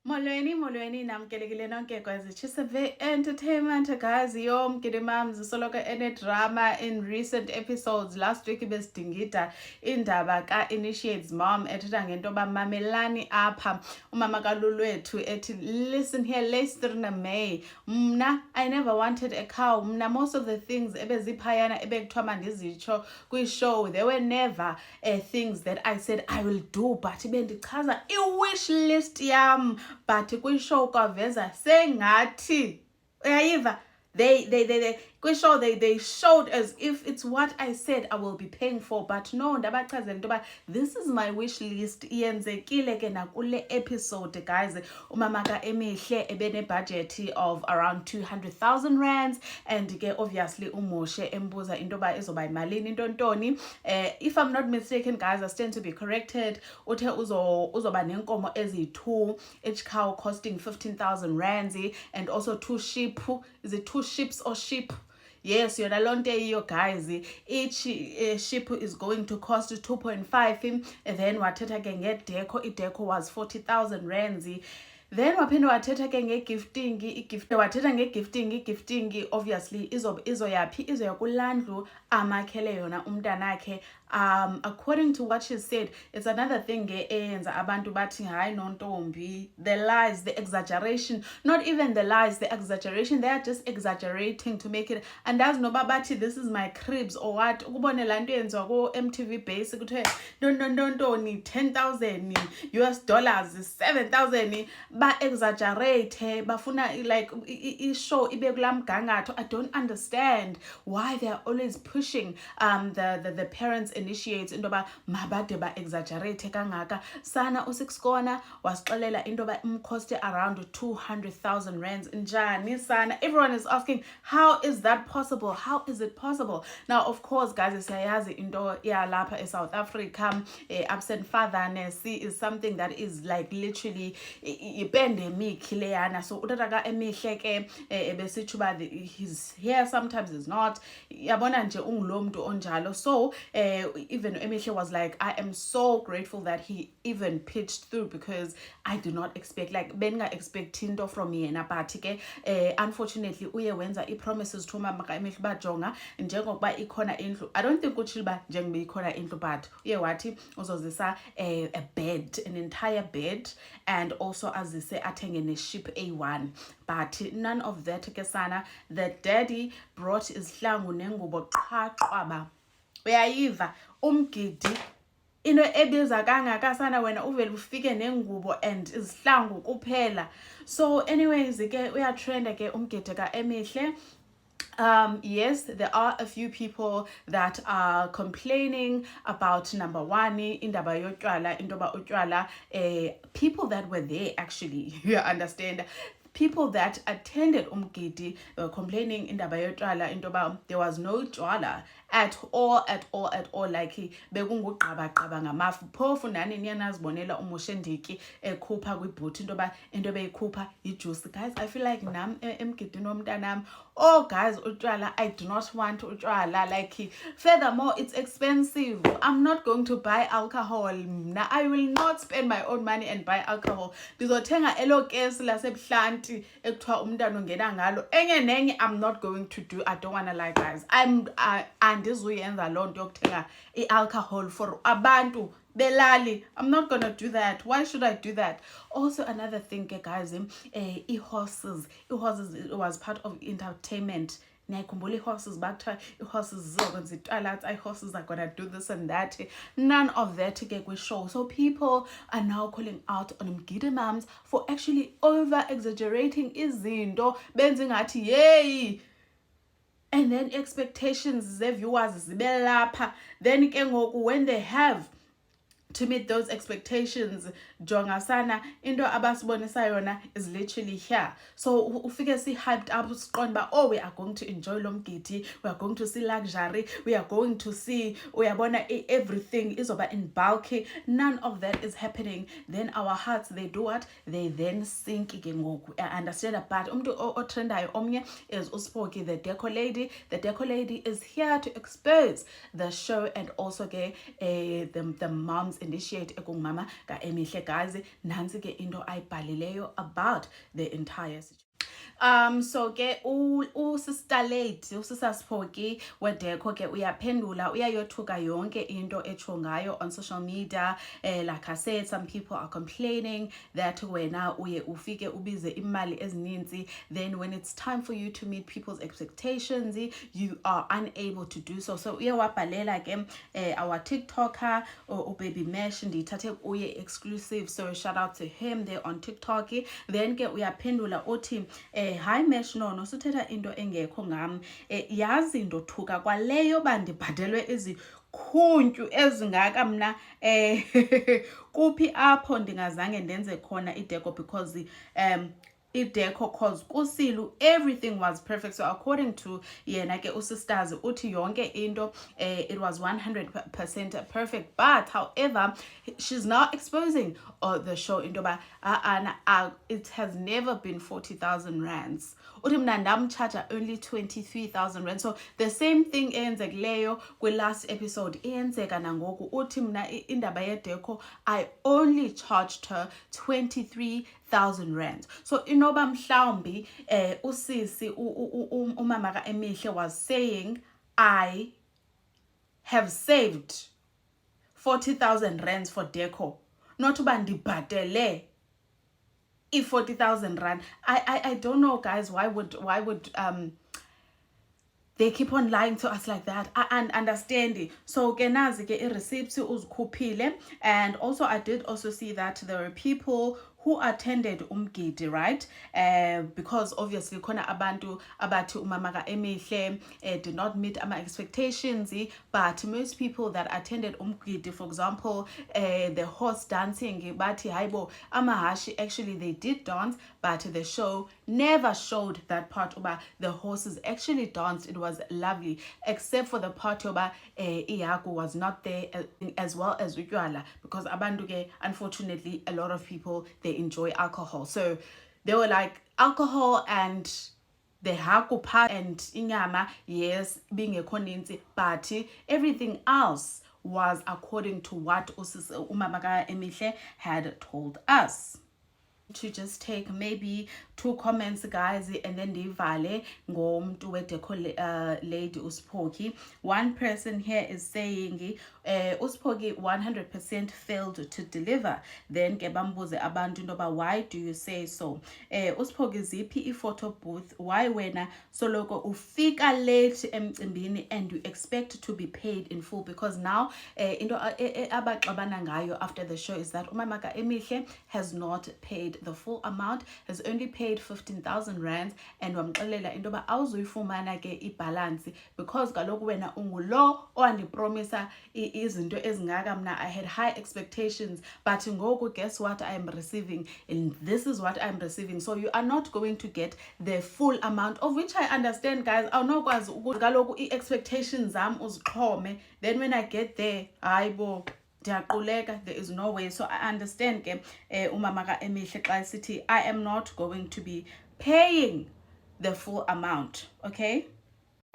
Molweni namkelekile nonke guys. Chisave Entertainment guys. Yom kidimams soloko drama in recent episodes. Last week besidingida indaba ka Initiate's mom ethetha ngento ba mamelani apha umama kaLulwethu ethi listen here Lesterna May. Mna I never wanted a cow. Mna most of the things ebeziphayana ebekuthiwa mandizitsho kwi-show there were never things that I said I will do, but bendichaza i-wish list yam. But kwishow kwaveza sengathi uyayiva they kwishow they showed as if it's what I said I will be paying for, but no ndabachazela into ba this is my wish list. Iyenzekile ke nakule episode guys. Umama ka Emihle ebene budget of around 200,000 rands, and ke obviously uMoshe embuza into ba izoba imalini ntontoni. If I'm not mistaken guys, I stand to be corrected, uthe uzoba nenkomo ezi2, each cow costing 15,000 rands, and also 2 sheep. Is it 2 sheep or sheep? Yes, yona lonke iyo guys. Each ship is going to cost 2.5, and then wathetha ke ngedeco. Ideco was 40,000 rands. Then waphinda wathetha ke ngegifting. Wathetha ngegifting obviously izoyaphi, izoya kulandlu amakhele yona umntanakhe. According to what she said, it's another thing eyenza abantu bathi hayi nontombi. The lies, the exaggeration, not even the lies, the exaggeration, they are just exaggerating to make it. And as no babathi this is my cribs or what, ukubone la nto yenziwa ku MTV base kuthiwe ntontoni 10,000 US dollars, 7,000, ba exaggerate, bafuna like i-show ibe kula mgangatho. I don't understand why they are always pushing the parents initiates into ba mabade ba exaggerate kangaka. Sana u6 Corner wasixelela into ba cost around 200,000 rands. Njani sana? Everyone is asking, how is that possible? How is it possible? Now of course guys, siyayazi into yalapha eSouth Africa, absent fatherness is something that is like literally ipandemic leyana. So utata ka Emihle ke ebesithi ba he's here, sometimes he's not. Yabona nje ungulo muntu onjalo. So even Emihle was like, I am so grateful that he even pitched through, because I do not expect, like benga expect into from yena, but ke unfortunately uye wenza i-promises to umama ka Emihle bajonga njengokuba ikhona indlu. I don't think utshilo ba njengoba ikhona indlu, but uye wathi uzozisa a bed, an entire bed, and also azise athenge ne-ship A1. But none of that ke sana. The daddy brought izihlangu nengubo qha qwaba. Uyayiva umgidi into ebiza kangaka sana wena uvele ufike nengubo and izihlangu kuphela. So anyways ke uyatrenda ke umgidi ka Emihle. Yes, there are a few people that are complaining about number one, indaba yotywala, indoba utywala, people that were there actually, you understand. People that attended umgidi were complaining indaba yotywala, indoba there was no tywala at all, like bekungugqaba ngamafu. Phofu nani niyanazibonela uMoshe Ndiki ekhupha kwibhuti indoba into beyikhupha ijuice. Guys, I feel like nam emgidini womntanam, oh guys, utywala, I do not want utywala. Like furthermore, it's expensive. I'm not going to buy alcohol. Now I will not spend my own money and buy alcohol. Ndizothenga elo kesi lasebuhlanti ekuthiwa umntana ungena ngalo. Enye nenye I'm not going to do. I don't want to lie guys. Andizuyenza loo nto yokuthenga i-alcohol for abantu belali. I'm not gonna do that. Why should I do that? Also another thing guys, horses was part of entertainment. Niyakhumbula horses bakuthiwa horses zizokwenza itwala, horses are gonna do this and that. None of that ke kwi-show. So people are now calling out on Mgidi mums for actually over exaggerating izinto, benza ngathi yay. And then expectations the viewers zibe lapha. Then ke ngoku when they have to meet those expectations, jonga sana into abasibonisa yona is literally here. So ufike si hyped up siqonda ba oh we are going to enjoy lo mgidi, we are going to see luxury, we are going to see uyabona everything izoba in bulky. None of that is happening. Then our hearts, they do what? They then sink ke ngoku. I understand that, but umuntu otrendayo omnye is uSpoki, the deco lady. The deco lady is here to expose the show and also the mom's initiate ekungumama kaEmihle guys. Nansi ke into ayibhalileyo about the entire situation. So ke Sister Lady Sister Spooky weDeco ke uyaphendula uyayothuka yonke into etsho ngayo on social media. Like I said, some people are complaining that wena uye ufike ubize imali ezininzi, then when it's time for you to meet people's expectations you are unable to do so. So uyawabhalela ke our TikToker Baby Mesh ndiyithathe uye exclusive, so shout out to him there on TikTok. Then ke uyaphendula uthi hi Mesh, no suthetha into engekho ngam. Yazi ndothuka kwaleyo bandibhadelwe izikhuntyu ezingaka mna kuphi apho ndingazange ndenze khona iDeco, because iDeco cause kusilu everything was perfect. So according to yena ke usisters uthi yonke into it was 100% perfect, but however she's now exposing the show into ba it has never been 40,000 rands. Uthi mna ndamcharge only 23,000 rand. So the same thing eyenzekileyo kwi-last episode iyenzeka nangoku. Uthi mna indaba yeDeco I only charged her 23,000 rand. So inoba mhlawumbi usisi umama kaEmihle was saying I have saved 40,000 rands for Deco, not uba ndibhatele 40,000 rand. I don't know guys, why would they keep on lying to us like that? And understanding. So ke nazi ke i-receipts uzikhuphile. And also I did also see that there were people who attended umgidi, right? Because obviously khona abantu abathi umama kaEmihle did not meet ama expectations, but most people that attended umgidi, for example, the horse dancing, bathi hayibo amahashi, actually they did dance, but the show never showed that part uba the horses actually danced. It was lovely, except for the part uba ihagu was not there, as well as utywala, because abantu ke, unfortunately a lot of people they enjoy alcohol. So they were like alcohol and the hagu part and inyama, yes, being a koninzi, but everything else was according to what umama kaEmihle had told us. To just take maybe 2 comments guys, and then divale ngomntu weDeco lady uSpooky. One person here is saying uSpooky 100% failed to deliver. Then ke bambuze abantu intoba why do you say so? uSpooky ziphi i-photo booth, why wena soloko ufika late emcimbini and you expect to be paid in full? Because now into abaxabana ngayo after the show is that umama kaEmihle has not paid the full amount, has only paid 15,000 rands, and wamxelela into ba awuzuyifumana ke ibalance, because kaloku wena ungulo owandipromisa izinto ezingaka. Mna I had high expectations, but ngoku guess what I am receiving, and this is what I'm receiving. So you are not going to get the full amount, of which I understand guys. Awunokwazi ukuthi kaloku i-expectations zam uzixhome, then when I get there hayibo there is no way. So I understand ke umama kaEmihle xa esithi I am not going to be paying the full amount, okay?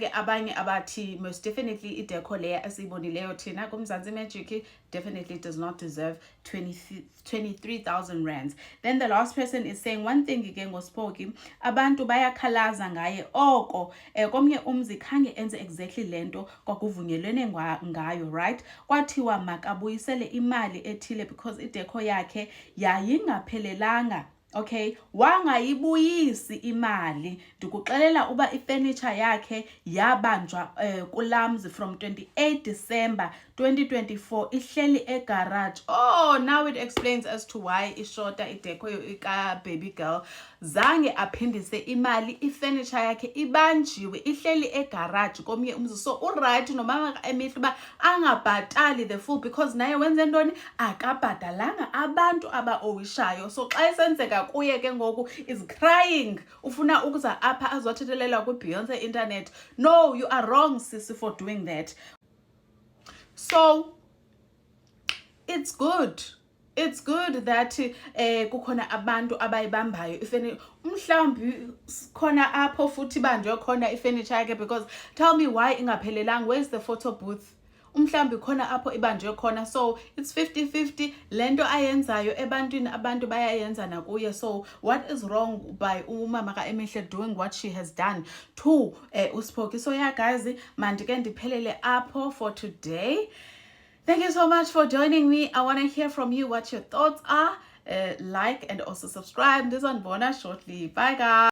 Abanye abathi most definitely iDeco leya esiyibonileyo thina kuMzansi Magic definitely does not deserve 23,000 rands. Then the last person is saying one thing ke ngoSpooky, abantu bayakhalaza ngaye oko komnye umzi khange enze exactly lento kwakuvunyelwene ngayo, right? Kwathiwa makabuyisele imali ethile because iDeco yakhe yayingaphelelanga. Okay, wangayibuyisi imali. Ndikuxelela uba ifurniture yakhe yabanjwa kulamzi from 28 December 2024 ihleli egarage. Oh, now it explains as to why ishota iDeco ika baby girl. Zange aphindise imali, ifurniture yakhe ibanjiwe ihleli egarage komnye umzi. So uright nomama kaEmihle uba angabhatali the full, because naye wenze ntoni akabhatalanga abantu aba-owishayo. So xa isenzeka kuye ke ngoku is crying ufuna ukuza apha azothethelela kwi-Beyonce internet. No, you are wrong sissy for doing that. So it's good that kukhona abantu abayibambayo mhlawumbi khona apho futhi banjwe khona ifurniture yakhe, because tell me why ingaphelelanga. Where's the photo booth? umhlambi khona apho ibanjwe khona. So it's 50-50. Lento ayenzayo ebantwini abantu bayayenza nakuye. So what is wrong by umama kaEmihle doing what she has done to uSphoki? So yeah guys, mandike ndiphelele apho for today. Thank you so much for joining me. I want to hear from you what your thoughts are. Like and also subscribe. This on Bona shortly. Bye guys.